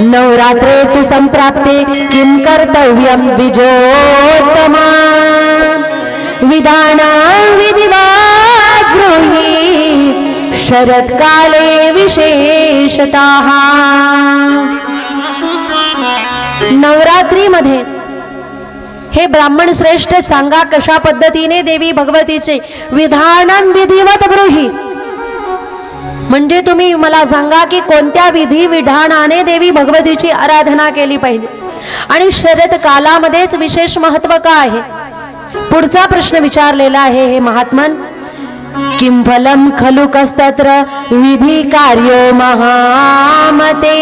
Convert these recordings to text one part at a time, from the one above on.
नवरात्रे तु संप्राप्ते किं कर्तव्यं विजोत्तमा विधाना विधिवत् ब्रूहि शरत्काले विशेषतः। नवरात्रीमध्ये हे ब्राह्मण श्रेष्ठ सांगा कशा पद्धतीने देवी भगवतीचे विधानं विधिवत ब्रूहि, म्हणजे तुम्ही मला सांगा की कोणत्या विधी विधानाने देवी भगवतीची आराधना केली पाहिजे आणि शरद कालामध्येच विशेष महत्त्व का आहे। पुढचा प्रश्न विचारलेला आहे हे महात्मन, किं फलं खलु कस्तत्र विधी कार्यो महामते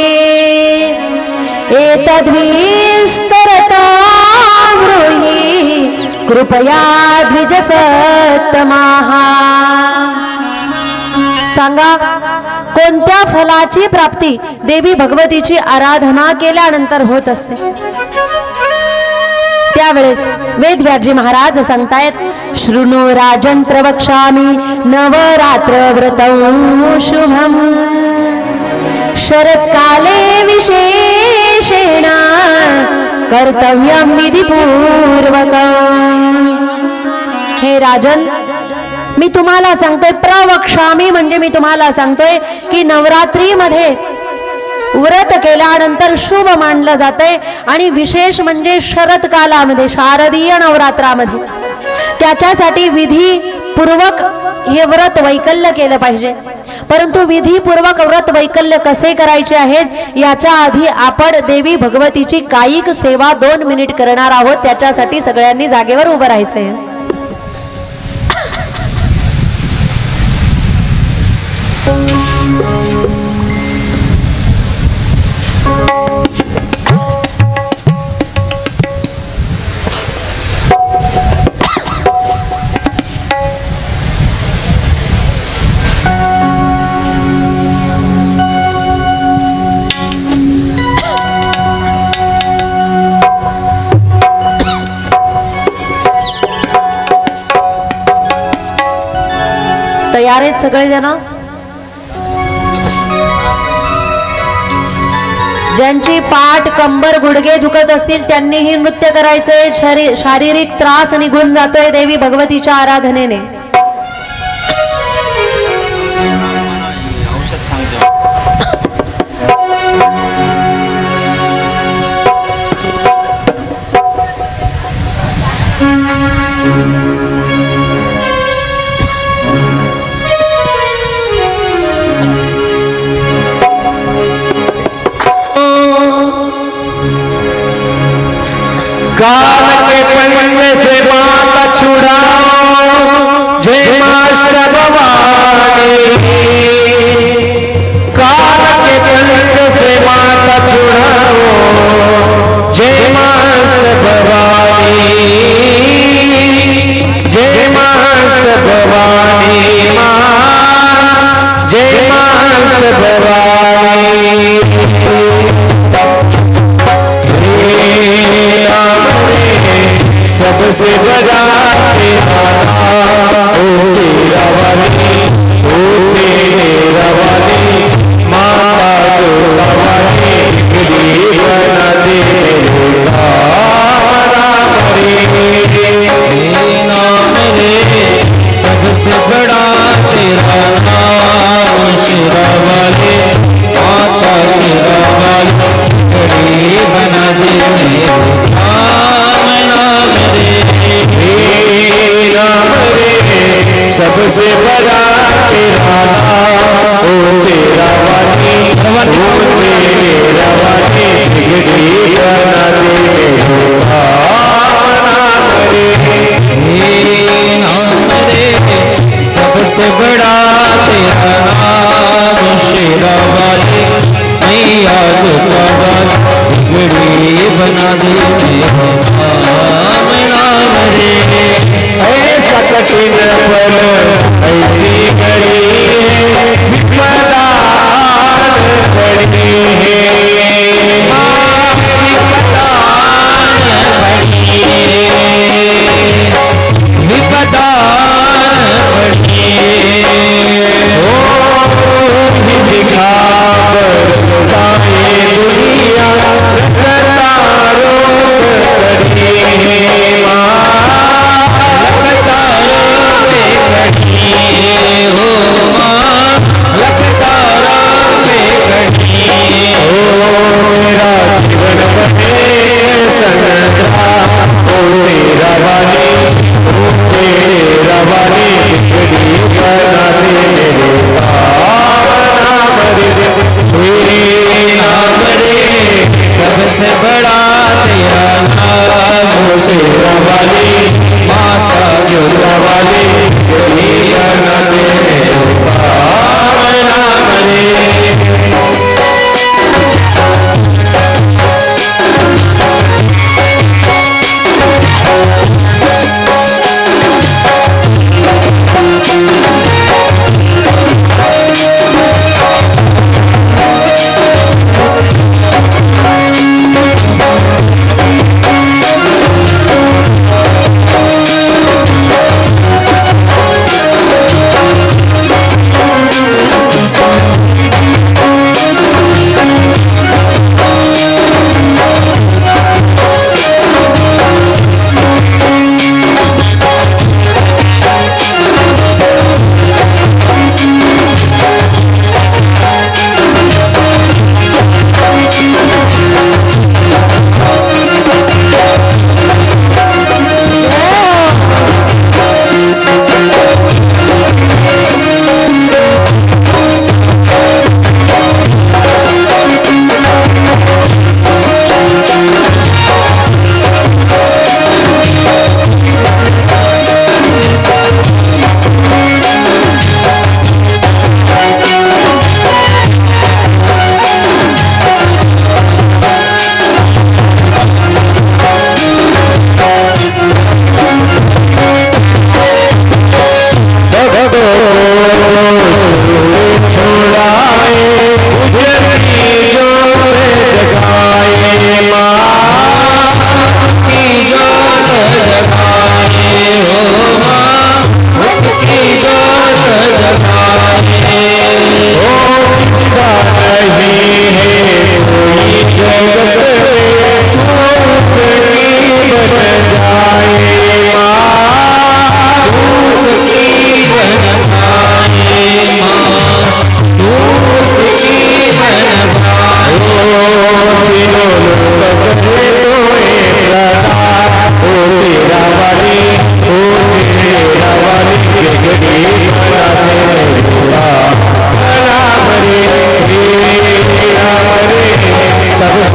एतद्विस्तरता ब्रूहि कृपया द्विजसत्तमाः। सांगा कोणत्या फलाची प्राप्ती देवी भगवतीची आराधना केल्यानंतर होत असते। त्यावेळेस वेदव्यासजी महाराज सांगतायत, शृणु राजन प्रवक्ष्यामि नवरात्र व्रतं शुभम शरत्काले विशेषेण कर्तव्यं विधिपूर्वकम्। हे राजन, मी तुम्हाला सांगतोय प्रवक्ष्यामि, म्हणजे मी तुम्हाला सांगतोय की नवरात्रीमध्ये व्रत केल्यानंतर शुभ मानलं जातंय आणि विशेष म्हणजे शरद कालामध्ये शारदीय नवरात्रामध्ये त्याच्यासाठी विधीपूर्वक हे व्रत वैकल्य केलं पाहिजे। परंतु विधीपूर्वक व्रत वैकल्य कसे करायचे आहेत याच्या आधी आपण देवी भगवतीची कायिक सेवा 2 मिनिट करणार आहोत। त्याच्यासाठी सगळ्यांनी जागेवर उभं राहायचंय। तयार आहेत सगळे जण? ज्यांची पाठ कंबर गुडघे दुखत असतील त्यांनीही नृत्य करायचंय। शारीरिक त्रास निघून जातोय देवी भगवतीच्या आराधनेने। काल के पंजे से माता छुड़ाओ जय मास्टर भवानी, काल के पंजे से माता छुड़ाओ जय मास्टर भवानी, जय मास्टर भवानी माँ, जय मास्टर भवानी। सबसे बड़ा तेरा नाम ओ शेरावाली, ओ शेरावाली माता जोरावाली,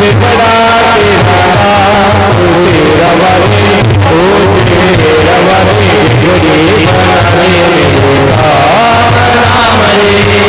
सबसे बड़ा तेरा नाम शेरा वाली ओ शेरा वाली बिगड़ी बनाने में बुरा नाम रे।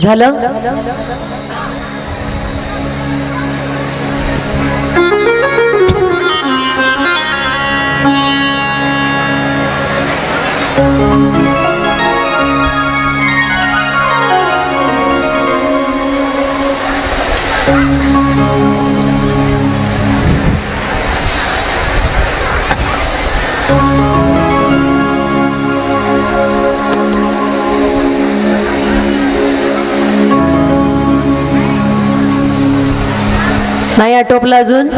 झालं. नाही आटोपलं अजून.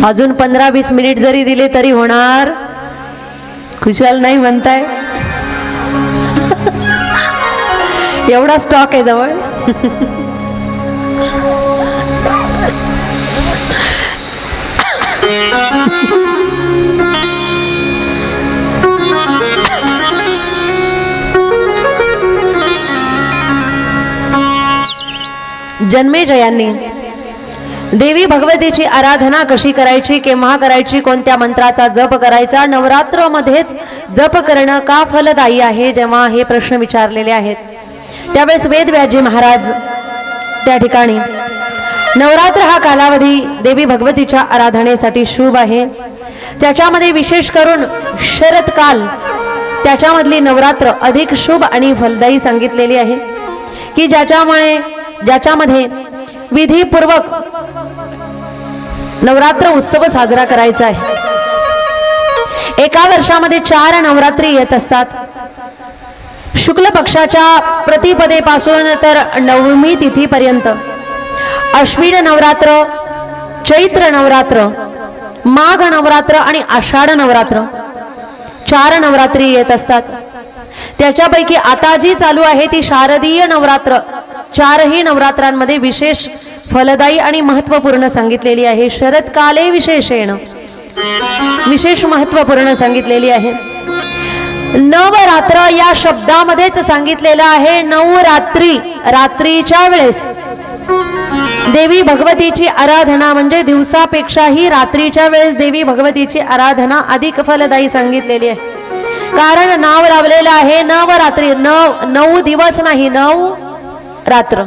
अजून 15-20 मिनिट जरी दिले तरी होणार. खुशाल नाही म्हणताय. एवढा स्टॉक आहे जवळ. जन्मेजयांनी देवी भगवतीची आराधना कशी करायची, केव्हा करायची, कोणत्या मंत्राचा जप करायचा, नवरात्रमध्येच जप करणं का फलदायी आहे, जेव्हा हे प्रश्न विचारलेले आहेत त्यावेळेस वेदव्यासजी महाराज त्या ठिकाणी नवरात्र हा कालावधी देवी भगवतीच्या आराधनेसाठी शुभ आहे. त्याच्यामध्ये विशेष करून शरदकाल त्याच्यामधली नवरात्र अधिक शुभ आणि फलदायी सांगितलेली आहे की ज्याच्यामध्ये विधीपूर्वक नवरात्र उत्सव साजरा करायचा आहे. एका वर्षामध्ये 4 नवरात्री येत असतात. शुक्ल पक्षाच्या प्रतिपदेपासून तर नवमी तिथीपर्यंत अश्विन नवरात्र, चैत्र नवरात्र, माघ नवरात्र आणि आषाढ नवरात्र 4 नवरात्री येत असतात. त्याच्यापैकी आता जी चालू आहे ती शारदीय नवरात्र 4ही नवरात्रांमध्ये विशेष फलदायी आणि महत्त्वपूर्ण सांगितलेली आहे. शरदकाले विशेषेण विशेष महत्त्वपूर्ण सांगितलेली आहे. नवरात्र या शब्दामध्येच सांगितलेलं आहे 9 रात्री. रात्रीच्या वेळेस देवी भगवतीची आराधना म्हणजे दिवसापेक्षाही रात्रीच्या वेळेस देवी भगवतीची आराधना अधिक फलदायी सांगितलेली आहे. कारण नाव लावलेलं आहे नवरात्री. 9 दिवस नाही, 9 रात्र.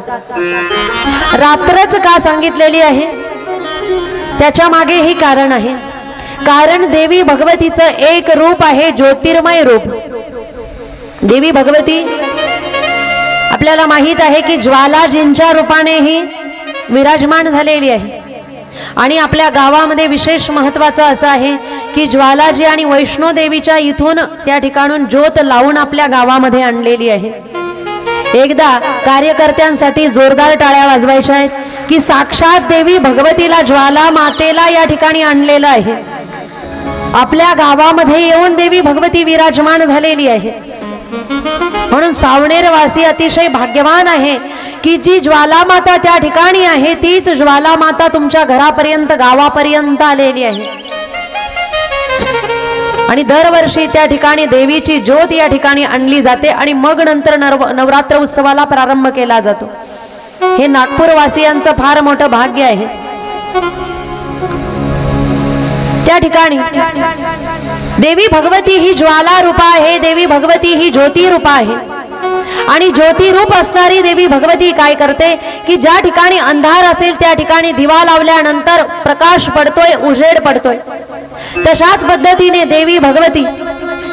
रात्रच का सांगितलेली आहे त्याच्या मागे हे कारण आहे. कारण देवी भगवतीचं एक रूप आहे ज्योतिर्मय रूप. देवी भगवती आपल्याला माहित आहे की ज्वालाजींच्या रूपाने ही विराजमान झालेली आहे. आणि आपल्या गावामध्ये विशेष महत्त्वाचं असं आहे की ज्वालाजी आणि वैष्णोदेवीच्या इथून त्या ठिकाणून ज्योत लावून आपल्या गावामध्ये आणलेली आहे. एकदा कार्यकर्त्यांसाठी जोरदार टाळ्या वाजवायच्या आहेत की साक्षात देवी भगवतीला ज्वाला मातेला या ठिकाणी आणलेलं आहे. आपल्या गावामध्ये येऊन देवी भगवती विराजमान झालेली आहे. म्हणून सावणेरवासी अतिशय भाग्यवान आहे की जी ज्वाला माता त्या ठिकाणी आहे तीच ज्वाला माता तुमच्या घरापर्यंत गावापर्यंत आलेली आहे. आणि दरवर्षी त्या ठिकाणी देवीची ज्योत या ठिकाणी आणली जाते आणि मग नंतर नवरात्र उत्सवाला प्रारंभ केला जातो. हे नागपूरवासियांचं फार मोठं भाग्य आहे. त्या ठिकाणी देवी भगवती ही ज्वाला रूपा आहे. देवी भगवती ही ज्योती रूपा आहे. आणि ज्योती रूप असणारी देवी भगवती काय करते की ज्या ठिकाणी अंधार असेल त्या ठिकाणी दिवा लावल्यानंतर प्रकाश पडतोय, उजेड पडतोय. तशाच पद्धतीने देवी भगवती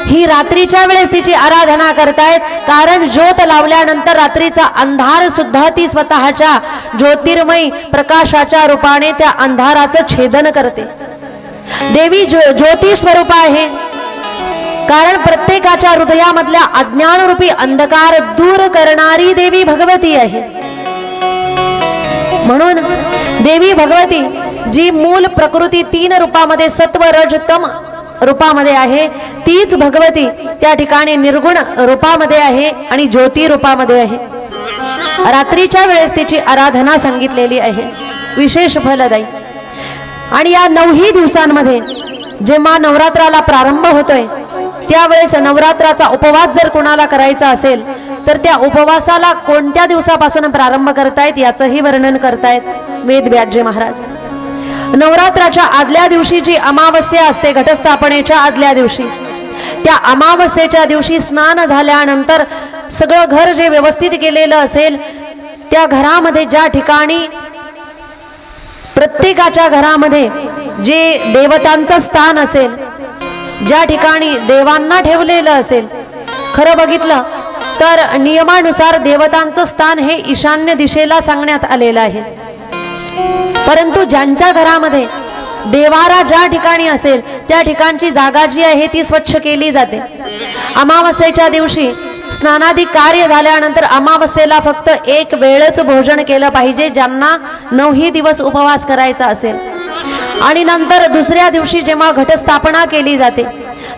ही रात्रीच्या वेळेस तिची आराधना करतायत. कारण ज्योत लावल्यानंतर रात्रीचा अंधार सुद्धा ती स्वतःच्या ज्योतिर्मय प्रकाशाच्या रूपाने त्या अंधाराचं छेदन करते. देवी ज्योती स्वरूप आहे. कारण प्रत्येकाच्या हृदयामधल्या अज्ञानरूपी अंधकार दूर करणारी देवी भगवती आहे. म्हणून देवी भगवती जी मूल प्रकृती 3 रूपामध्ये सत्व रज तम रूपामध्ये आहे तीच भगवती त्या ठिकाणी निर्गुण रूपामध्ये आहे आणि ज्योती रूपामध्ये आहे. रात्रीच्या वेळेस तिची आराधना सांगितलेली आहे विशेष फलदायी. आणि या 9ही दिवसांमध्ये जेव्हा नवरात्राला प्रारंभ होतोय त्यावेळेस नवरात्राचा उपवास जर कोणाला करायचा असेल तर त्या उपवासाला कोणत्या दिवसापासून प्रारंभ करतायत याचंही वर्णन करतायत वेदव्यासजी महाराज. नवरात्राच्या आदल्या दिवशी जी अमावस्या असते, घटस्थापनेच्या आदल्या दिवशी, त्या अमावस्येच्या दिवशी स्नान झाल्यानंतर सगळं घर जे व्यवस्थित केलेलं असेल, त्या घरामध्ये ज्या ठिकाणी प्रत्येकाच्या घरामध्ये जे देवतांचं स्थान असेल, ज्या ठिकाणी देवांना ठेवलेलं असेल, खरं बघितलं तर नियमानुसार देवतांचं स्थान हे ईशान्य दिशेला सांगण्यात आलेलं आहे. परंतु ज्यांच्या घरामध्ये देवारा ज्या ठिकाणी असेल त्या ठिकाणची जागा जी आहे ती स्वच्छ केली जाते. अमावस्येच्या दिवशी स्नानादी कार्य झाल्यानंतर अमावस्येला फक्त एक वेळच भोजन केलं पाहिजे ज्यांना 9 दिवस उपवास करायचा असेल. आणि नंतर दुसऱ्या दिवशी जेव्हा घटस्थापना केली जाते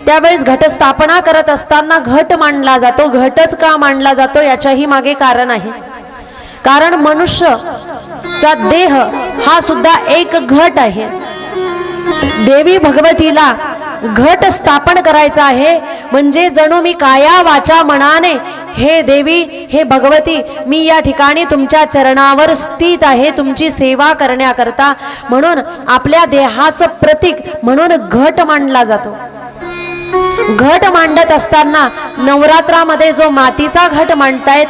त्यावेळेस घटस्थापना करत असताना घट मांडला जातो. घटच का मांडला जातो याच्याही मागे कारण आहे. कारण मनुष्यचा देह हा सुद्धा एक घट आहे. देवी भगवतीला घट स्थापन करायचा आहे, म्हणजे जणू मी काया वाचा मनाने हे देवी, हे भगवती, मी या ठिकाणी तुमच्या चरणावर स्थित आहे तुमची सेवा करण्याकरता. म्हणून आपल्या देहाचं प्रतीक म्हणून घट मांडला जातो. घट मांडत असताना नवरात्रामध्ये जो मातीचा घट मांडतायत,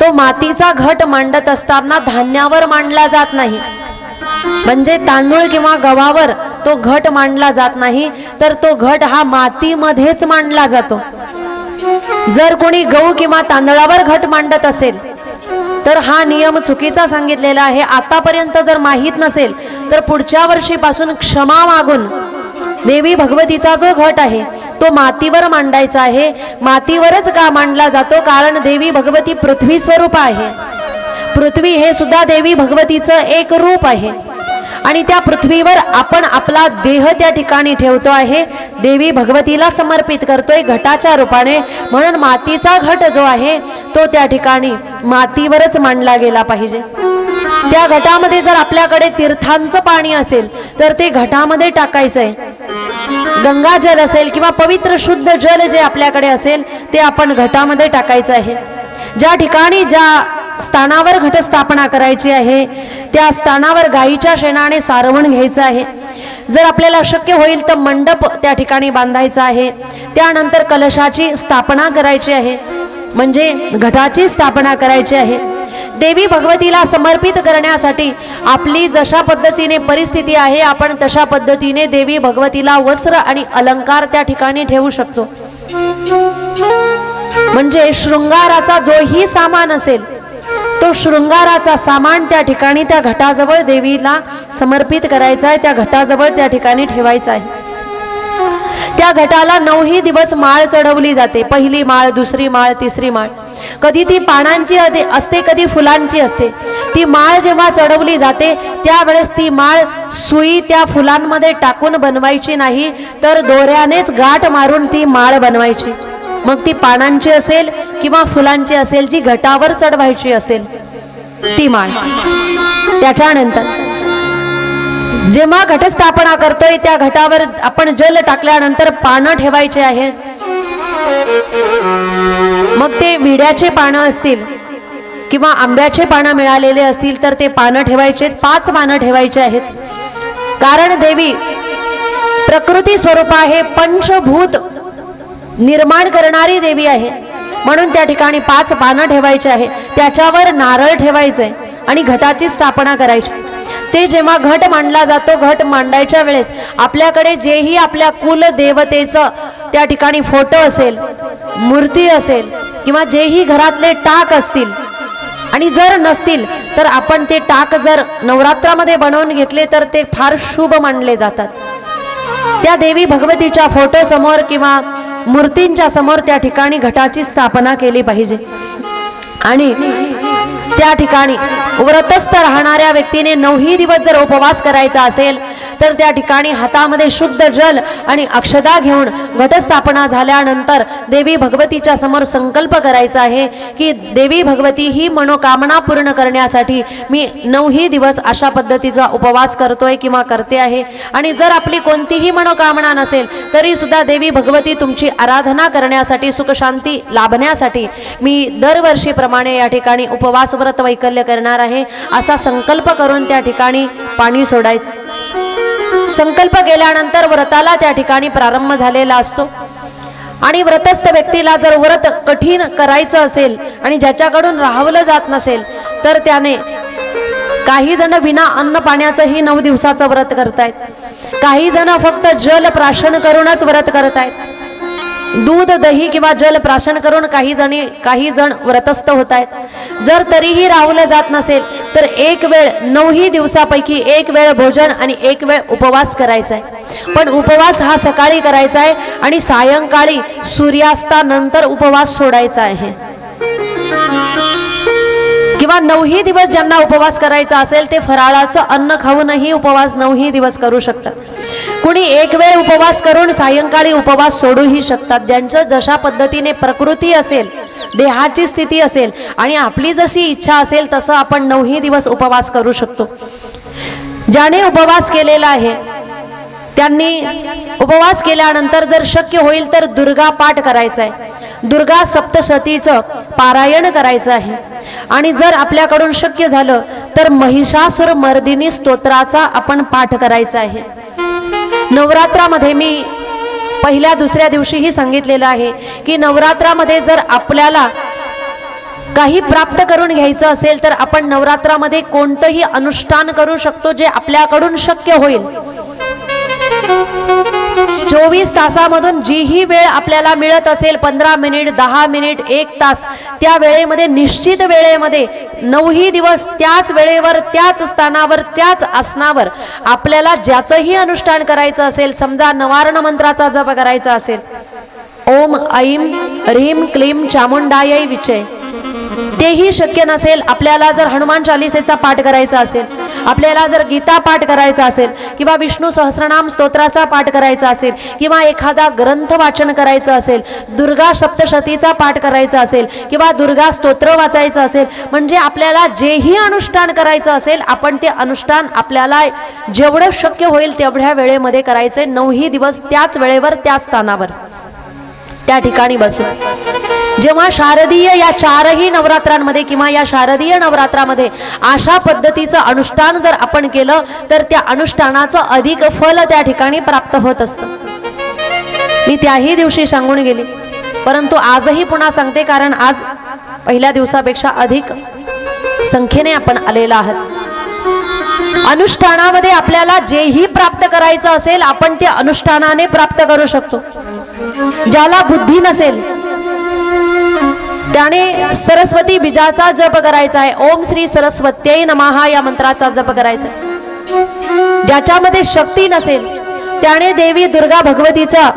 तो मातीचा घट मांडत असताना धान्यावर मांडला जात नाही, म्हणजे तांदूळ किंवा गव्हावर तो घट मांडला जात नाही, तर तो घट हा मातीमध्येच मांडला जातो. जर कोणी गहू किंवा तांदळावर घट मांडत असेल तर हा नियम चुकीचा सांगितलेला आहे. आतापर्यंत जर माहीत नसेल तर पुढच्या वर्षीपासून क्षमा मागून देवी भगवतीचा जो घट आहे तो मातीवर मांडायचा आहे. मातीवरच का मांडला जातो? कारण देवी भगवती पृथ्वी स्वरूप आहे. पृथ्वी हे सुद्धा देवी भगवतीचं एक रूप आहे आणि त्या पृथ्वीवर आपण आपला देह त्या ठिकाणी ठेवतो आहे, देवी भगवतीला समर्पित करतोय घटाच्या रूपाने. म्हणून मातीचा घट जो आहे तो त्या ठिकाणी मातीवरच मांडला गेला पाहिजे. त्या घटामध्ये जर आपल्याकडे तीर्थांचं पाणी असेल तर ते घटामध्ये टाकायचंय. गंगाजल असेल किंवा पवित्र शुद्ध जल जे आपल्याकडे असेल ते आपण घटामध्ये टाकायचं आहे. ज्या ठिकाणी ज्या स्थानावर घटस्थापना करायची आहे त्या स्थानावर गाईच्या शेणाने सारवण घ्यायचं आहे. जर आपल्याला शक्य होईल तर मंडप त्या ठिकाणी बांधायचा आहे. त्यानंतर कलशाची स्थापना करायची आहे, म्हणजे घटाची स्थापना करायची आहे. देवी भगवतीला समर्पित करण्यासाठी आपली जशा पद्धतीने परिस्थिती आहे आपण तशा पद्धतीने देवी भगवतीला वस्त्र आणि अलंकार त्या ठिकाणी ठेवू शकतो. म्हणजे शृंगाराचा जोही सामान असेल तो शृंगाराचा सामान त्या ठिकाणी त्या घटाजवळ देवीला समर्पित करायचा आहे, त्या घटाजवळ त्या ठिकाणी ठेवायचा आहे. त्या घटाला 9 दिवस माळ चढवली जाते. पहिली माळ, दुसरी माळ, तिसरी माळ. कधी ती पानांची असते, कधी फुलांची असते. ती माळ जेव्हा चढवली जाते त्यावेळेस ती माळ सुई त्या फुलांमध्ये टाकून बनवायची नाही, तर दोऱ्यानेच गाठ मारून ती माळ बनवायची. मग ती पानांची असेल किंवा फुलांची असेल, जी घटावर चढवायची असेल ती माळ. त्याच्यानंतर जेव्हा घटस्थापना करतोय त्या घटावर आपण जल टाकल्यानंतर पानं ठेवायचे आहेत. मग ते विड्याचे पानं असतील किंवा आंब्याचे पानं मिळालेले असतील तर ते पानं ठेवायचे. 5 पानं ठेवायचे आहेत. कारण देवी प्रकृती स्वरूप आहे, पंचभूत निर्माण करणारी देवी आहे. म्हणून त्या ठिकाणी 5 पानं ठेवायचे आहे. त्याच्यावर नारळ ठेवायचे आणि घटाची स्थापना करायची. ते जेव्हा घट मांडला जातो, घट मांडायच्या वेळेस आपल्याकडे जेही आपल्या कुल देवतेचं त्या ठिकाणी फोटो असेल, मूर्ती असेल किंवा जेही घरातले टाक असतील आणि जर नसतील तर आपण ते टाक जर नवरात्रामध्ये बनवून घेतले तर ते फार शुभ मानले जातात. त्या देवी भगवतीच्या फोटो समोर किंवा मूर्तींच्या समोर त्या ठिकाणी घटाची स्थापना केली पाहिजे. आणि त्या ठिकाणी व्रतस्थ राहणाऱ्या व्यक्तीने 9 दिवस जर उपवास करायचा असेल तर त्या ठिकाणी हातामध्ये शुद्ध जल आणि अक्षता घेऊन घटस्थापना झाल्यानंतर देवी भगवतीच्या समोर संकल्प करायचा आहे की देवी भगवती ही मनोकामना पूर्ण करण्यासाठी मी 9 दिवस अशा पद्धतीचा उपवास करतोय किंवा करते आहे. आणि जर आपली कोणतीही मनोकामना नसेल तरी सुद्धा देवी भगवती तुमची आराधना करण्यासाठी, सुखशांती लाभण्यासाठी मी दरवर्षीप्रमाणे या ठिकाणी उपवास व्रत वैकल्य करणार आहे असा संकल्प करून त्या ठिकाणी पाणी सोडायचं. संकल्प केल्यानंतर व्रताला त्या ठिकाणी प्रारंभ झालेला असतो. आणि व्रतस्थ व्यक्तीला जर व्रत कठीण करायचं असेल आणि ज्याच्याकडून राहवलं जात नसेल तर त्याने काही जण विना अन्न पाण्याचंही 9 दिवसाचं व्रत करतायत. काही जण फक्त जल प्राशन करूनच व्रत करतायत. दूध दही किंवा जल प्राशन करून काही जण व्रतस्थ होत आहेत. जर तरीही राहवलं जात नसेल तर एक वेळ 9 दिवसापैकी एक वेळ भोजन आणि एक वेळ उपवास करायचा आहे. पण उपवास हा सकाळी करायचा आहे आणि सायंकाळी सूर्यास्तानंतर उपवास सोडायचा आहे. किंवा 9 दिवस ज्यांना उपवास करायचा असेल ते फराळाचं अन्न खाऊनही उपवास 9 दिवस करू शकतात. कुणी एक वेळ उपवास करून सायंकाळी उपवास सोडूही शकतात. ज्यांचं जशा पद्धतीने प्रकृती असेल, देहाची स्थिती असेल आणि आपली जशी इच्छा असेल तसं आपण 9 दिवस उपवास करू शकतो. ज्याने उपवास केलेला आहे त्यांनी उपवास केल्यानंतर जर शक्य होईल तर दुर्गा पाठ करायचा आहे. दुर्गा सप्तशतीचं पारायण करायचं आहे. आणि जर आपल्याकडून शक्य झालं तर महिषासुर मर्दिनी स्तोत्राचा आपण पाठ करायचा आहे. नवरात्रामध्ये मी पहिल्या दुसऱ्या दिवशीही सांगितलेलं आहे की नवरात्रामध्ये जर आपल्याला काही प्राप्त करून घ्यायचं असेल तर आपण नवरात्रामध्ये कोणतंही अनुष्ठान करू शकतो जे आपल्याकडून शक्य होईल. 24 तासामधून जीही वेळ आपल्याला मिळत असेल 15 मिनिट 10 मिनिट 1 तास त्या वेळेमध्ये निश्चित वेळेमध्ये 9 दिवस त्याच वेळेवर त्याच स्थानावर त्याच आसनावर आपल्याला ज्याचंही अनुष्ठान करायचं असेल, समजा नवारण मंत्राचा जप करायचा असेल, ओम ऐं ह्रीं क्लीं चामुंडायै विचे, तेही शक्य नसेल, आपल्याला जर हनुमान चालिसेचा पाठ करायचा असेल, आपल्याला जर गीता पाठ करायचा असेल किंवा विष्णू सहस्रनाम स्तोत्राचा पाठ करायचा असेल किंवा एखादा ग्रंथ वाचन करायचं असेल, दुर्गा सप्तशतीचा पाठ करायचा असेल किंवा दुर्गा स्तोत्र वाचायचं असेल, म्हणजे आपल्याला जेही अनुष्ठान करायचं असेल आपण ते अनुष्ठान आपल्याला जेवढं शक्य होईल तेवढ्या वेळेमध्ये करायचंय. 9 दिवस त्याच वेळेवर त्याच स्थानावर त्या ठिकाणी बसून. जेव्हा शारदीय या 4ही नवरात्रांमध्ये किंवा या शारदीय नवरात्रामध्ये अशा पद्धतीचं अनुष्ठान जर आपण केलं तर त्या अनुष्ठानाचं अधिक फल त्या ठिकाणी प्राप्त होत असतं. मी त्याही दिवशी सांगून गेले, परंतु आजही पुन्हा सांगते कारण आज पहिल्या दिवसापेक्षा अधिक संख्येने आपण आलेला आहात. अनुष्ठानामध्ये आपल्याला जेही प्राप्त करायचं असेल आपण ते अनुष्ठानाने प्राप्त करू शकतो. ज्याला बुद्धी नसेल त्याने सरस्वती बीजाचा जप करायचा आहे. ओम श्री सरस्वत्यै नमः या मंत्राचा जप करायचा. ज्याच्यामध्ये शक्ती नसेल त्याने देवी दुर्गा भगवतीचा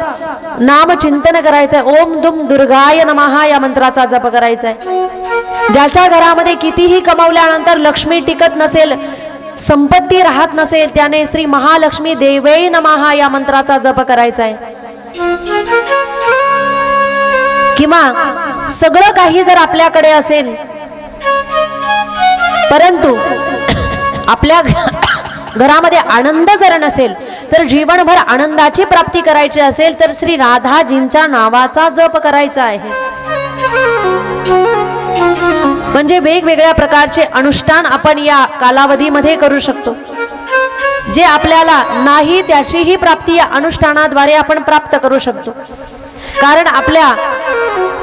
नाम चिंतन करायचं आहे. ओम दुम दुर्गाय नमः या मंत्राचा जप करायचा आहे. ज्याच्या घरामध्ये कितीही कमावल्यानंतर लक्ष्मी टिकत नसेल, संपत्ती राहत नसेल, त्याने श्री महालक्ष्मी देवै नमः या मंत्राचा जप करायचा आहे. किंवा सगळं काही जर आपल्याकडे असेल परंतु आपल्या घरामध्ये आनंद जर नसेल तर जीवनभर आनंदाची प्राप्ती करायची असेल तर श्री राधाजींच्या नावाचा जप करायचा आहे. म्हणजे वेगवेगळ्या प्रकारचे अनुष्ठान आपण या कालावधीमध्ये करू शकतो. जे आपल्याला नाही त्याचीही प्राप्ती या अनुष्ठानाद्वारे आपण प्राप्त करू शकतो. कारण आपल्या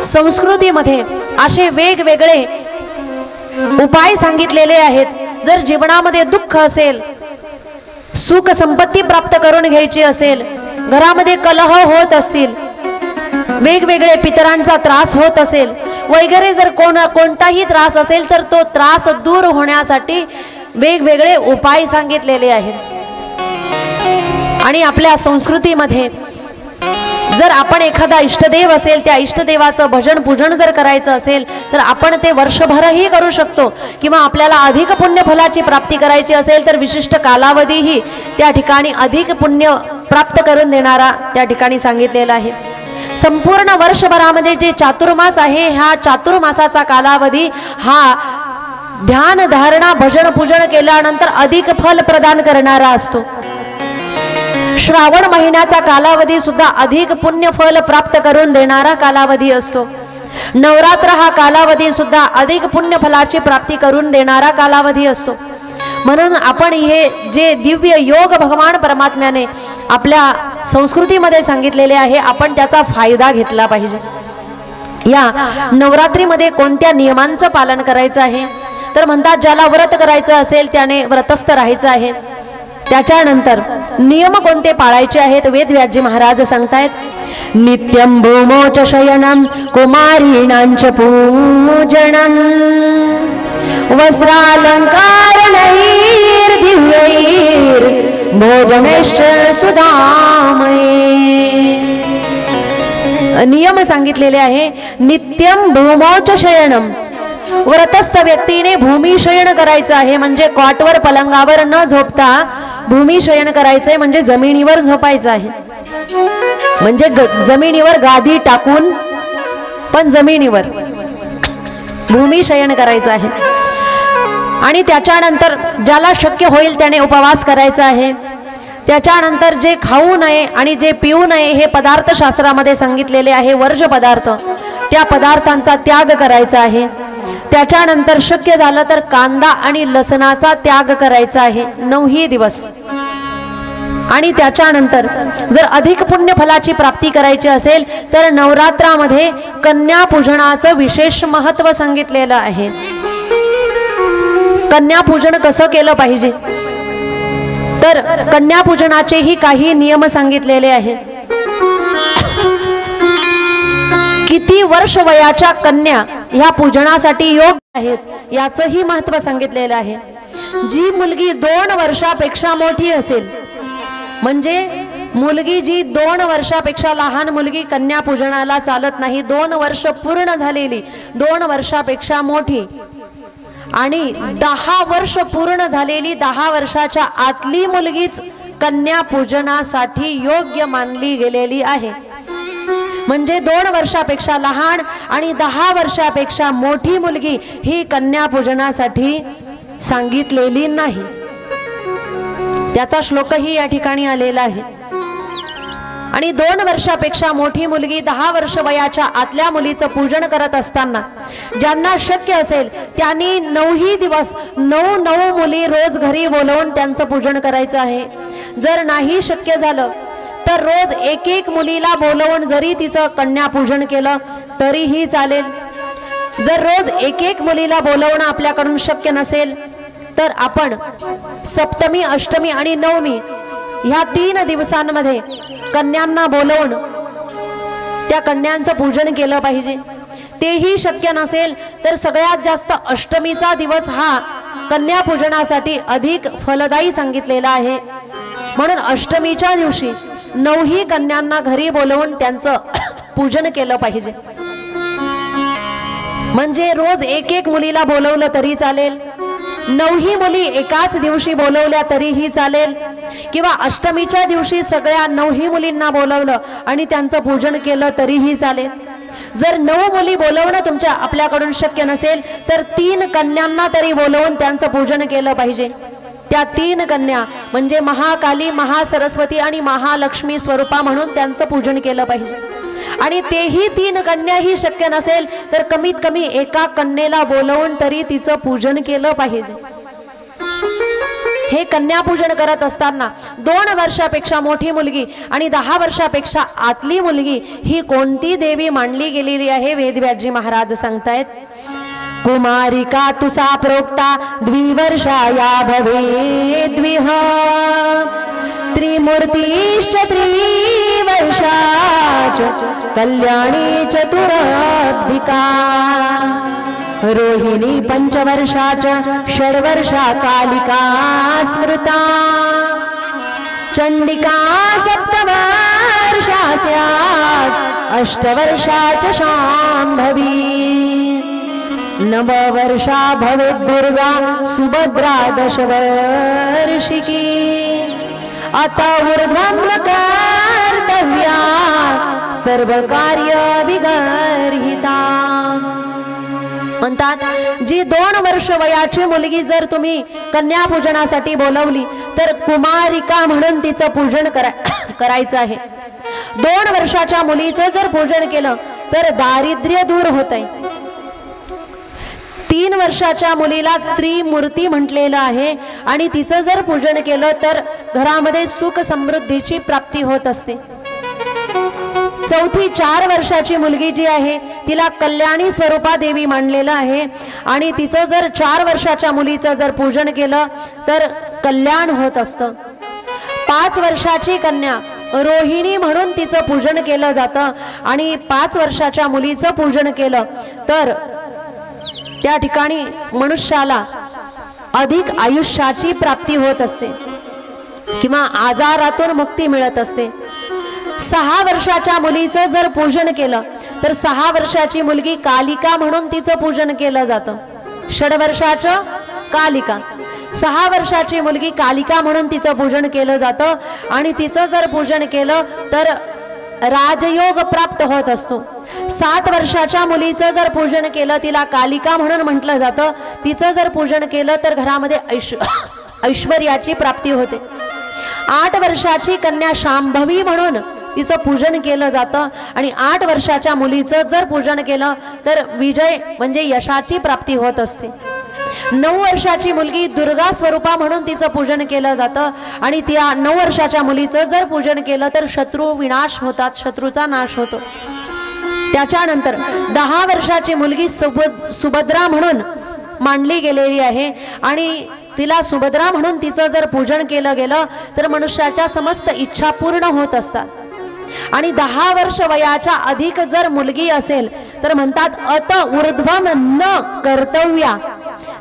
संस्कृतीमध्ये असे वेगवेगळे उपाय सांगितलेले आहेत. जर जीवनामध्ये दुःख असेल, सुख संपत्ती प्राप्त करून घ्यायची असेल, घरामध्ये कलह होत असतील, वेगवेगळे पितरांचा त्रास होत असेल वगैरे, जर कोणताही त्रास असेल तर तो त्रास दूर होण्यासाठी वेगवेगळे उपाय सांगितलेले आहेत. आणि आपल्या संस्कृतीमध्ये जर आपण एखादा इष्टदेव असेल त्या इष्टदेवाचं भजन पूजन जर करायचं असेल तर आपण ते वर्षभरही करू शकतो. किंवा आपल्याला अधिक पुण्य फलाची प्राप्ती करायची असेल तर विशिष्ट कालावधीही त्या ठिकाणी अधिक पुण्य प्राप्त करून देणारा त्या ठिकाणी सांगितलेला आहे. संपूर्ण वर्षभरामध्ये जे चातुर्मास आहे, ह्या चातुर्मासाचा कालावधी हा ध्यान धारणा भजन पूजन केल्यानंतर अधिक फल प्रदान करणारा असतो. श्रावण महिन्याचा कालावधी सुद्धा अधिक पुण्य फल प्राप्त करून देणारा कालावधी असतो. नवरात्र हा कालावधी सुद्धा अधिक पुण्य फलाची प्राप्ती करून देणारा कालावधी असतो. म्हणून आपण हे जे दिव्य योग भगवान परमात्म्याने आपल्या संस्कृतीमध्ये सांगितलेले आहे, आपण त्याचा फायदा घेतला पाहिजे. या नवरात्रीमध्ये कोणत्या नियमांचं पालन करायचं आहे तर म्हणतात, ज्याला व्रत करायचं असेल त्याने व्रतस्थ राहायचं आहे. त्याच्यानंतर नियम कोणते पाळायचे आहेत वेदव्यासजी महाराज सांगतायत. नित्यं भूमोच शयनं कुमारीणांच पूजनं वस्त्रालंकारनैर्दिव्यैर् भोजनैश्च सुधामये. नियम सांगितलेले आहे. नित्यं भूमोच शयनं, व्रतस्थ व्यक्तीने भूमिशयन करायचं आहे, म्हणजे कॉटवर पलंगावर न झोपता भूमिशयन करायचंय, म्हणजे जमिनीवर झोपायचं आहे. म्हणजे जमिनीवर गादी टाकून पण जमिनीवर भूमिशयन करायचं आहे. आणि त्याच्यानंतर ज्याला शक्य होईल त्याने उपवास करायचा आहे. त्याच्यानंतर जे खाऊ नये आणि जे पिऊ नये हे पदार्थ शास्त्रामध्ये सांगितलेले आहे, वर्ज्य पदार्थ, त्या पदार्थांचा त्याग करायचा आहे. त्याच्यानंतर शक्य झालं तर कांदा आणि लसणाचा त्याग करायचा आहे 9 दिवस. आणि त्याच्यानंतर जर अधिक पुण्य फलाची प्राप्ती करायची असेल तर नवरात्रामध्ये कन्या पूजनाचं विशेष महत्त्व सांगितलेलं आहे. कन्या पूजन कसं केलं पाहिजे तर कन्या पूजनाचेही काही नियम सांगितलेले आहे. किती वर्ष वयाच्या कन्या ह्या पूजनासाठी योग्य आहेत याचंही महत्त्व सांगितलेलं आहे. जी मुलगी 2 वर्षापेक्षा मोठी असेल, म्हणजे मुलगी जी 2 वर्षापेक्षा लहान मुलगी कन्या पूजनाला चालत नाही. 2 वर्ष पूर्ण झालेली, 2 वर्षापेक्षा मोठी आणि 10 वर्ष पूर्ण झालेली, 10 वर्षाच्या आतली मुलगीच कन्या पूजनासाठी योग्य मानली गेलेली आहे. म्हणजे 2 वर्षापेक्षा लहान आणि 10 वर्षापेक्षा मोठी मुलगी ही कन्या पूजनासाठी सांगितलेली नाही. त्याचा श्लोकही या ठिकाणी आलेला आहे. आणि 2 वर्षापेक्षा मोठी मुलगी 10 वर्ष वयाच्या आतल्या मुलीचं पूजन करत असताना ज्यांना शक्य असेल त्यांनी 9 दिवस 9 मुली रोज घरी बोलवून त्यांचं पूजन करायचं आहे. जर नाही शक्य झालं तर रोज एक मुलीला बोलवून जरी तिचं कन्या पूजन केलं तरीही चालेल. जर रोज एक मुलीला बोलवणं आपल्याकडून शक्य नसेल तर आपण सप्तमी, अष्टमी आणि नवमी ह्या 3 दिवसांमध्ये कन्यांना बोलवून त्या कन्यांचं पूजन केलं पाहिजे. तेही शक्य नसेल तर सगळ्यात जास्त अष्टमीचा दिवस हा कन्या पूजनासाठी अधिक फलदायी सांगितलेला आहे. म्हणून अष्टमीच्या दिवशी 9 कन्यांना घरी बोलवून त्यांचं पूजन केलं पाहिजे. म्हणजे रोज एक मुलीला बोलवलं तरी चालेल, 9 मुली एकाच दिवशी बोलवल्या तरीही चालेल, किंवा अष्टमीच्या दिवशी सगळ्या 9 मुलींना बोलवलं आणि त्यांचं पूजन केलं तरीही चालेल. जर 9 मुली बोलवणं आपल्याकडून शक्य नसेल तर 3 कन्यांना तरी बोलवून त्यांचं पूजन केलं पाहिजे. त्या 3 कन्या म्हणजे महाकाली, महासरस्वती आणि महालक्ष्मी स्वरूपा म्हणून त्यांचं पूजन केलं पाहिजे. आणि तेही 3 कन्याही शक्य नसेल तर कमीत कमी एका कन्येला बोलवून तरी तिचं पूजन केलं पाहिजे. हे कन्या पूजन करत असताना 2 वर्षापेक्षा मोठी मुलगी आणि 10 वर्षापेक्षा आतली मुलगी ही कोणती देवी मानली गेलेली आहे वेदव्यासजी महाराज सांगतायत. कुमारिका तुसा प्रोक्ता द्विवर्षाया भवेद्विह त्रिमूर्तिश्च त्रिवर्षाच कल्याणी चतुराब्धिका रोहिणी 5 वर्षाच षड्वर्षा कालिका स्मृता चंडिका 7 वर्षा स्यात् 8 वर्षाच शांभवी 9 वर्षा भवेत् दुर्गा सुभद्रा 10 वर्षिकी आता ऊर्ध्वं कर्तव्या सर्व कार्य विगर्हिता. म्हणतात जी 2 वर्ष वयाची मुलगी जर तुम्ही कन्या पूजनासाठी बोलवली तर कुमारिका म्हणून तिचं पूजन करायचं आहे. 2 वर्षाच्या मुलीचं जर पूजन केलं तर दारिद्र्य दूर होतंय. 3 वर्षाच्या मुलीला त्रिमूर्ती म्हटलेलं आहे आणि तिचं जर पूजन केलं तर घरामध्ये सुख समृद्धीची प्राप्ती होत असते। चौथी 4 वर्षाची मुलगी जी आहे तिला कल्याणी स्वरूपा देवी मानलेलं आहे आणि तिचं जर 4 वर्षाच्या मुलीचं जर पूजन केलं तर कल्याण होत असतं। 5 वर्षाची कन्या रोहिणी म्हणून तिचं पूजन केलं जातं आणि 5 वर्षाच्या मुलीचं पूजन केलं तर त्या ठिकाणी मनुष्याला अधिक आयुष्याची प्राप्ती होत असते किंवा आजारातून मुक्ती मिळत असते। 6 वर्षाच्या मुलीचं जर पूजन केलं तर 6 वर्षाची मुलगी कालिका म्हणून तिचं पूजन केलं जातं। 6 वर्षाचं कालिका, 6 वर्षाची मुलगी कालिका म्हणून तिचं पूजन केलं जातं आणि तिचं जर पूजन केलं तर राजयोग प्राप्त होत असतो। 7 वर्षाच्या मुलीचं जर पूजन केलं तिला कालिका म्हणून म्हटलं जातं, तिचं जर पूजन केलं तर घरामध्ये ऐश्वर्याची प्राप्ती होते। 8 वर्षाची कन्या शांभवी म्हणून तिचं पूजन केलं जातं आणि 8 वर्षाच्या मुलीचं जर पूजन केलं तर विजय म्हणजे यशाची प्राप्ती होत असते। 9 वर्षाची मुलगी दुर्गा स्वरूपा म्हणून तिचं पूजन केलं जातं आणि त्या 9 वर्षाच्या मुलीचं जर पूजन केलं तर शत्रू विनाश होतात, शत्रूचा नाश होतो। त्याच्यानंतर 10 वर्षाची मुलगी सुभद्रा म्हणून मानली गेलेली आहे आणि तिला सुभद्रा म्हणून तिचं जर पूजन केलं गेलं तर मनुष्याच्या समस्त इच्छा पूर्ण होत असतात। आणि 10 वर्ष वयाच्या अधिक जर मुलगी असेल तर म्हणतात अत ऊर्ध्वम न कर्तव्या,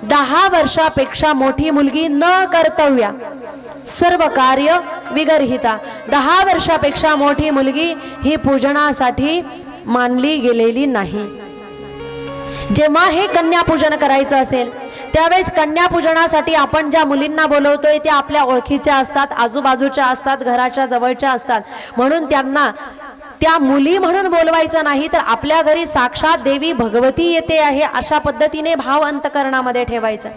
10 वर्षापेक्षा मोठी मुलगी न कर्तव्या, सर्व कार्य विगर्हिता। 10 वर्षापेक्षा मोठी मुलगी ही पूजनासाठी मानली गेलेली नाही। जेव्हा हे कन्या पूजन करायचं असेल त्यावेळेस कन्या पूजनासाठी आपण ज्या मुलींना बोलवतोय त्या आपल्या ओळखीच्या असतात, आजूबाजूच्या असतात, घराच्या जवळच्या असतात, म्हणून त्यांना त्या मुली म्हणून बोलवायचं नाही तर आपल्या घरी साक्षात देवी भगवती येते आहे अशा पद्धतीने भाव अंतकरणामध्ये ठेवायचा।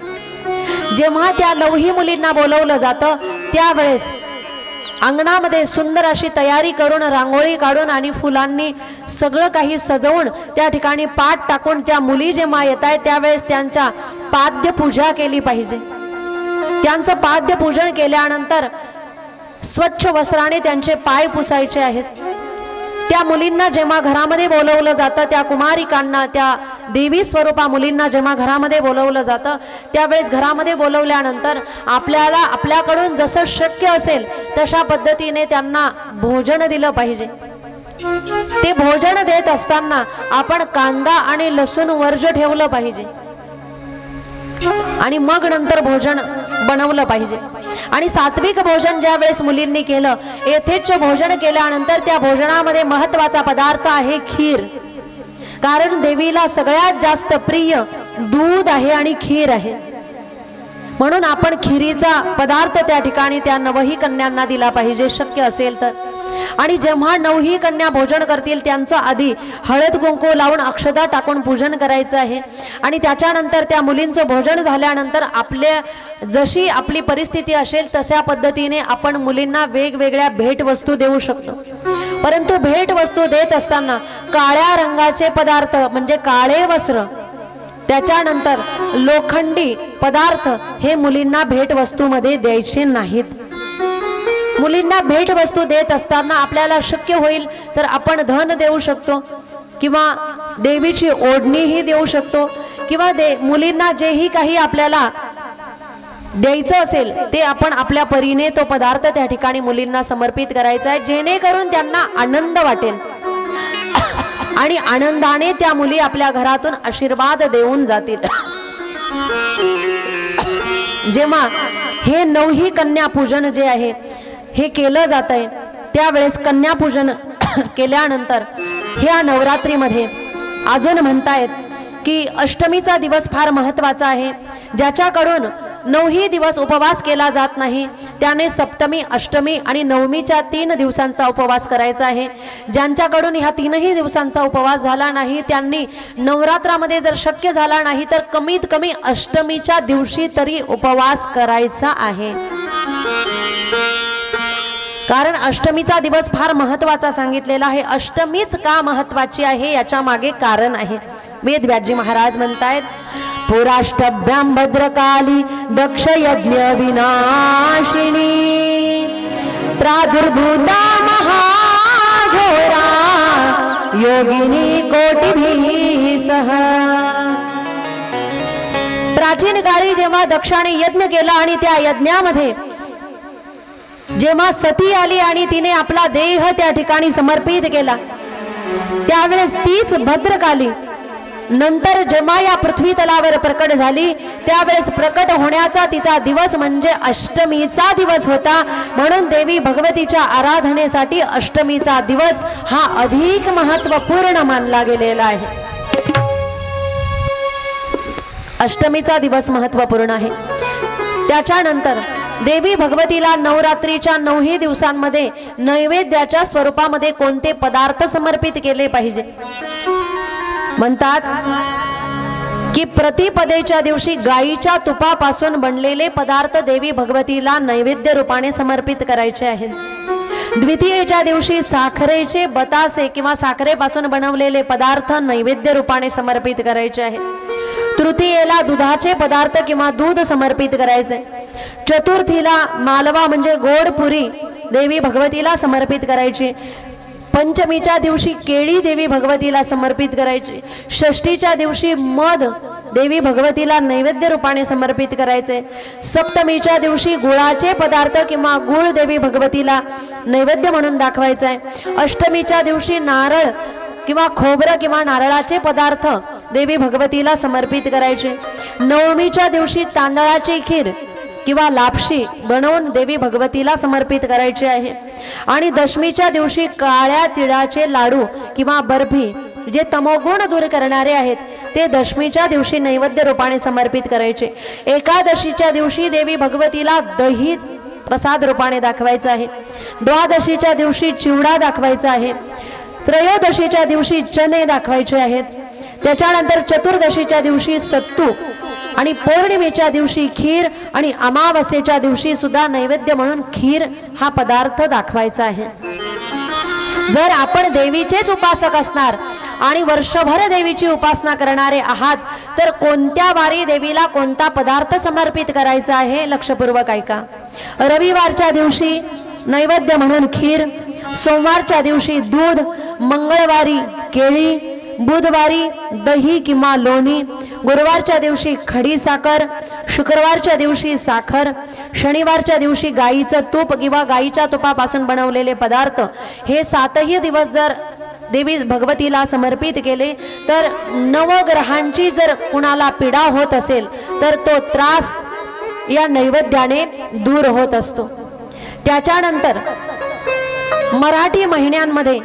जेव्हा त्या 9ही मुलींना बोलवलं जातं त्यावेळेस अंगणामध्ये सुंदर अशी तयारी करून रांगोळी काढून आणि फुलांनी सगळं काही सजवून त्या ठिकाणी पाट टाकून त्या मुली जेव्हा येत आहेत त्यावेळेस त्यांच्या पाद्य पूजा केली पाहिजे। त्यांचं पाद्य पूजन केल्यानंतर स्वच्छ वस्त्राने त्यांचे पाय पुसायचे आहेत। त्या मुलींना जेव्हा घरामध्ये बोलवलं जातं, त्या कुमारिकांना, त्या देवी स्वरूपा मुलींना जेव्हा घरामध्ये बोलवलं जातं त्यावेळेस घरामध्ये बोलवल्यानंतर आपल्याकडून जसं शक्य असेल तशा पद्धतीने त्यांना भोजन दिलं पाहिजे। ते भोजन देत असताना आपण कांदा आणि लसूण वर्ज्य ठेवलं पाहिजे आणि मग नंतर भोजन बनवलं पाहिजे। आणि सात्विक भोजन ज्या वेळेस मुलींनी केलं, यथेच्छ भोजन केल्यानंतर त्या भोजनामध्ये महत्त्वाचा पदार्थ आहे खीर, कारण देवीला सगळ्यात जास्त प्रिय दूध आहे आणि खीर आहे, म्हणून आपण खिरीचा पदार्थ त्या ठिकाणी त्या 9ही कन्यांना दिला पाहिजे शक्य असेल तर। आणि जेव्हा 9ही कन्या भोजन करतील त्यांचं आधी हळद कुंकू लावून अक्षता टाकून पूजन करायचं आहे आणि त्याच्यानंतर त्या मुलींचं भोजन झाल्यानंतर जशी आपली परिस्थिती असेल तशा पद्धतीने आपण मुलींना वेगवेगळ्या भेटवस्तू देऊ शकतो। परंतु भेटवस्तू देत असताना काळ्या रंगाचे पदार्थ म्हणजे काळे वस्त्र, त्याच्यानंतर लोखंडी पदार्थ हे मुलींना भेटवस्तूमध्ये द्यायचे नाहीत। मुलींना भेटवस्तू देत असताना आपल्याला शक्य होईल तर आपण धन देऊ शकतो किंवा देवीची ओढणीही देऊ शकतो किंवा मुलींना जेही काही आपल्याला द्यायचं असेल ते आपण आपल्या परीने तो पदार्थ त्या ठिकाणी मुलींना समर्पित करायचा आहे, जेणेकरून त्यांना आनंद वाटेल आणि आनंदाने त्या मुली आपल्या घरातून आशीर्वाद देऊन जातील। जेव्हा हे 9ही कन्या पूजन जे आहे हे केलं जात आहे त्यावेळेस कन्यापूजन केल्यानंतर ह्या नवरात्रीमध्ये अजून म्हणतायत की अष्टमीचा दिवस फार महत्त्वाचा आहे। ज्याच्याकडून 9ही दिवस उपवास केला जात नाही त्याने सप्तमी, अष्टमी आणि नवमीच्या 3 दिवसांचा उपवास करायचा आहे। ज्यांच्याकडून ह्या 3ही दिवसांचा उपवास झाला नाही त्यांनी नवरात्रामध्ये जर शक्य झाला नाही तर कमीत कमी अष्टमीच्या दिवशी तरी उपवास करायचा आहे, कारण अष्टमीचा दिवस फार महत्त्वाचा सांगितलेला आहे। अष्टमीच का महत्त्वाची आहे याच्या मागे कारण आहे। वेदव्यासजी महाराज म्हणतायत पुराष्टभ्यां भद्रकाली दक्ष यज्ञ विनाशिनी प्रादुर्भूता महाघोरा योगिनी कोटिभिः सह। प्राचीन काळी जेव्हा दक्षाने यज्ञ केला आणि त्या यज्ञामध्ये जेव्हा सती आली आणि तिने आपला देह त्या ठिकाणी समर्पित केला, त्यावेळेस तीच भद्रकाली नंतर जेव्हा या पृथ्वी तलावर प्रकट झाली, त्यावेळेस प्रकट होण्याचा तिचा दिवस म्हणजे अष्टमीचा दिवस होता. म्हणून देवी भगवतीच्या आराधनेसाठी अष्टमीचा दिवस हा अधिक महत्त्वपूर्ण मानला गेलेला आहे. अष्टमीचा दिवस महत्त्वपूर्ण आहे. त्याच्यानंतर देवी भगवतीला नवरात्रीच्या 9 दिवसांमध्ये नैवेद्याच्या स्वरूपामध्ये कोणते पदार्थ समर्पित केले पाहिजे. म्हणतात की प्रतिपदेच्या दिवशी गायीच्या तुपापासून बनलेले पदार्थ देवी भगवतीला नैवेद्य रूपाने समर्पित करायचे आहेत. द्वितीयेच्या दिवशी साखरेचे बतासे किंवा साखरेपासून बनवलेले पदार्थ नैवेद्य रूपाने समर्पित करायचे आहेत. तृतीयेला दुधाचे पदार्थ किंवा दूध समर्पित करायचे. चतुर्थीला मालवा म्हणजे गोड पुरी देवी भगवतीला समर्पित करायची. पंचमीच्या दिवशी केळी देवी भगवतीला समर्पित करायची. षष्टीच्या दिवशी मध देवी भगवतीला नैवेद्य रूपाने समर्पित करायचे. सप्तमीच्या दिवशी गुळाचे पदार्थ किंवा गुळ देवी भगवतीला नैवेद्य म्हणून दाखवायचा आहे. अष्टमीच्या दिवशी नारळ किंवा खोबरं किंवा नारळाचे पदार्थ देवी भगवतीला समर्पित करायचे. नवमीच्या दिवशी तांदळाची खीर किंवा लापशी बनवून देवी भगवतीला समर्पित करायचे आहे. आणि दशमीच्या दिवशी काळ्या तिळाचे लाडू किंवा बर्फी जे तमोगुण दूर करणारे आहेत ते दशमीच्या दिवशी नैवेद्य रूपाने समर्पित करायचे. एकादशीच्या दिवशी देवी भगवतीला दही प्रसाद रूपाने दाखवायचं आहे. द्वादशीच्या दिवशी चिवडा दाखवायचा आहे. त्रयोदशीच्या दिवशी चणे दाखवायचे आहेत. त्याच्यानंतर चतुर्दशीच्या दिवशी सत्तू आणि पौर्णिमेच्या दिवशी खीर आणि अमावस्येच्या दिवशी सुद्धा नैवेद्य म्हणून खीर हा पदार्थ दाखवायचा आहे. जर आपण देवीचेच उपासक असणार आणि वर्षभर देवीची उपासना करणारे आहात तर कोणत्या वारी देवीला कोणता पदार्थ समर्पित करायचा आहे लक्षपूर्वक ऐका. रविवारच्या दिवशी नैवेद्य म्हणून खीर, सोमवारच्या दिवशी दूध, मंगळवारी केळी, बुधवारी दही किंवा लोणी, गुरुवारच्या दिवशी खडी साखर, शुक्रवारच्या दिवशी साखर, शनिवारच्या दिवशी गाईचं तूप किंवा गाईच्या तुपापासून बनवलेले पदार्थ. हे 7ही दिवस जर देवी भगवतीला समर्पित केले तर नवग्रहांची जर कुणाला पीडा होत असेल तर तो त्रास या नैवेद्याने दूर होत असतो. त्याच्यानंतर मराठी महिन्यांमध्ये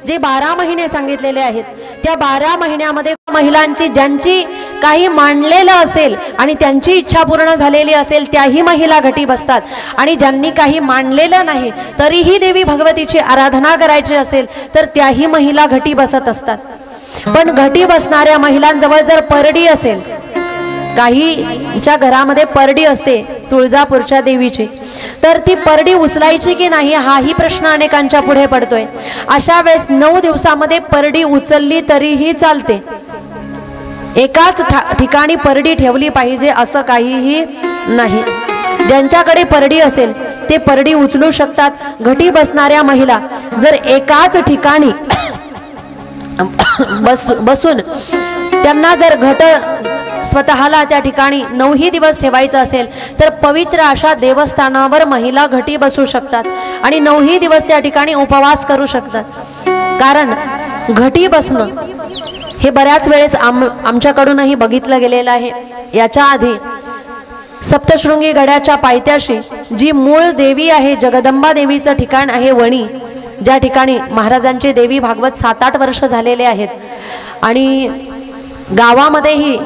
जे 12 महिने सांगितलेले आहेत त्या 12 महिन्यामध्ये महिलांची ज्यांची काही मांडलेलं असेल आणि त्यांची इच्छा पूर्ण झालेली असेल त्याही महिला घटी बसतात. आणि ज्यांनी काही मांडलेलं नाही तरीही देवी भगवतीची आराधना करायची असेल तर त्याही महिला घटी बसत असतात. पण घटी बसणाऱ्या महिलांजवळ जर परडी असेल, काहीच्या घरामध्ये परडी असते तुळजापूरच्या देवीची, तर ती परडी उचलायची की नाही हाही प्रश्न अनेकांच्या पुढे पडतोय. अशा वेळेस 9 दिवसामध्ये परडी उचलली तरीही चालते. एकाच ठिकाणी परडी ठेवली पाहिजे असं काहीही नाही. ज्यांच्याकडे परडी असेल ते परडी उचलू शकतात. घटी बसणाऱ्या महिला जर एकाच ठिकाणी बसून त्यांना जर घट स्वतःला त्या ठिकाणी 9ही दिवस ठेवायचं असेल तर पवित्र अशा देवस्थानावर महिला घटी बसू शकतात आणि 9ही दिवस त्या ठिकाणी उपवास करू शकतात. कारण घटी बसणं हे बऱ्याच वेळेस आमच्याकडूनही बघितलं गेलेलं आहे. याच्या आधी सप्तशृंगी गडाच्या पायथ्याशी जी मूळ देवी आहे जगदंबा देवीचं ठिकाण आहे वणी, ज्या ठिकाणी महाराजांचे देवी भागवत 7-8 वर्ष झालेले आहेत आणि गावामध्येही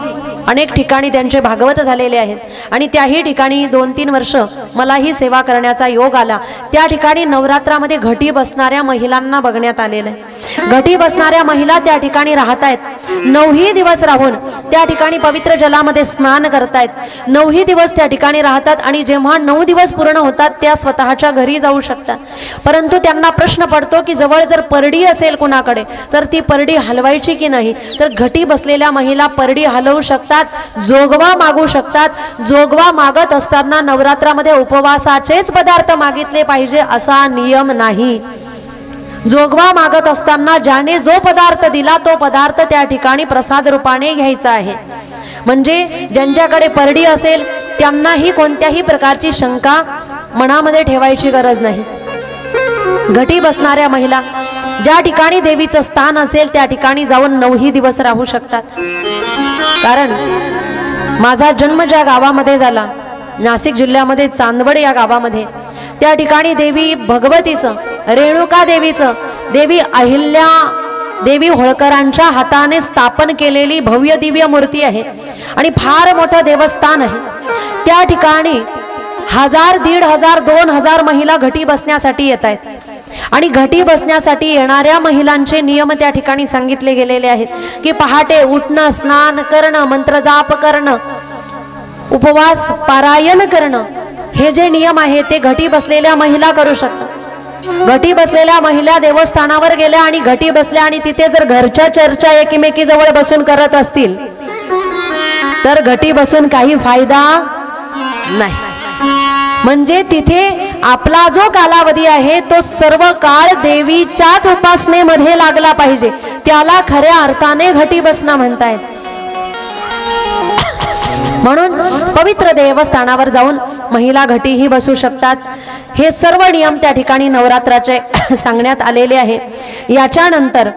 अनेक ठिकाणी त्यांचे भागवत झालेले आहेत आणि त्याही ठिकाणी 2-3 वर्ष मलाही सेवा करण्याचा योग आला. त्या ठिकाणी नवरात्रामध्ये घटी बसणाऱ्या महिलांना बघण्यात आलेलं आहे. घटी बसणाऱ्या महिला त्या ठिकाणी राहत आहेत. 9ही दिवस राहून त्या ठिकाणी पवित्र जलामध्ये स्नान करतायत. 9ही दिवस त्या ठिकाणी राहतात आणि जेव्हा 9 दिवस पूर्ण होतात त्या स्वतःच्या घरी जाऊ शकतात. परंतु त्यांना प्रश्न पडतो की जवळ जर परडी असेल कुणाकडे तर ती परडी हलवायची की नाही. तर घटी बसलेल्या महिला परडी हलवू शकतात शकतात, जोगवा मागू शकतात. जोगवा मागत असताना नवरात्रामध्ये उपवासाचेच पदार्थ मागितले पाहिजे असा नियम नाही. जोगवा मागत असताना ज्याने जो पदार्थ दिला तो पदार्थ त्या ठिकाणी प्रसाद रूपाने घ्यायचा आहे. म्हणजे ज्यांच्याकडे परडी असेल त्यांनाही कोणत्याही प्रकारची शंका मनामध्ये ठेवायची गरज नाही. घटी बसणाऱ्या महिला ज्या ठिकाणी देवीचं स्थान असेल त्या ठिकाणी जाऊन 9 दिवस राहू शकतात. कारण माझा जन्म ज्या गावामध्ये झाला, नाशिक जिल्ह्यामध्ये चांदवड या गावामध्ये, त्या ठिकाणी देवी भगवतीचं, रेणुका देवीचं, देवी अहिल्या देवी होळकरांच्या हाताने स्थापन केलेली भव्य दिव्य मूर्ती आहे आणि फार मोठं देवस्थान आहे. त्या ठिकाणी 1000, 1500, 2000 महिला घटी बसण्यासाठी येत आहेत आणि घटी बसण्यासाठी येणाऱ्या महिलांचे नियम त्या ठिकाणी सांगितले गेलेले आहेत की पहाटे उठणं, स्नान करणं, मंत्रजाप करणं, उपवास पारायण करणं, हे जे नियम आहे ते घटी बसलेल्या महिला करू शकतात. घटी बसलेल्या महिला देवस्थानावर गेल्या आणि घटी बसल्या आणि तिथे जर घरच्या चर्चा एकमेकीजवळ बसून करत असतील तर घटी बसून काही फायदा नाही. म्हणजे तिथे आपला जो कालावधी आहे तो सर्व काळ देवीच्याच उपासनेमध्ये लागला पाहिजे. त्याला खऱ्या अर्थाने घटी बसणं म्हणतायत. म्हणून पवित्र देवस्थानावर जाऊन महिला घटीही बसू शकतात. हे सर्व नियम त्या ठिकाणी नवरात्राचे सांगण्यात आलेले आहे. याच्यानंतर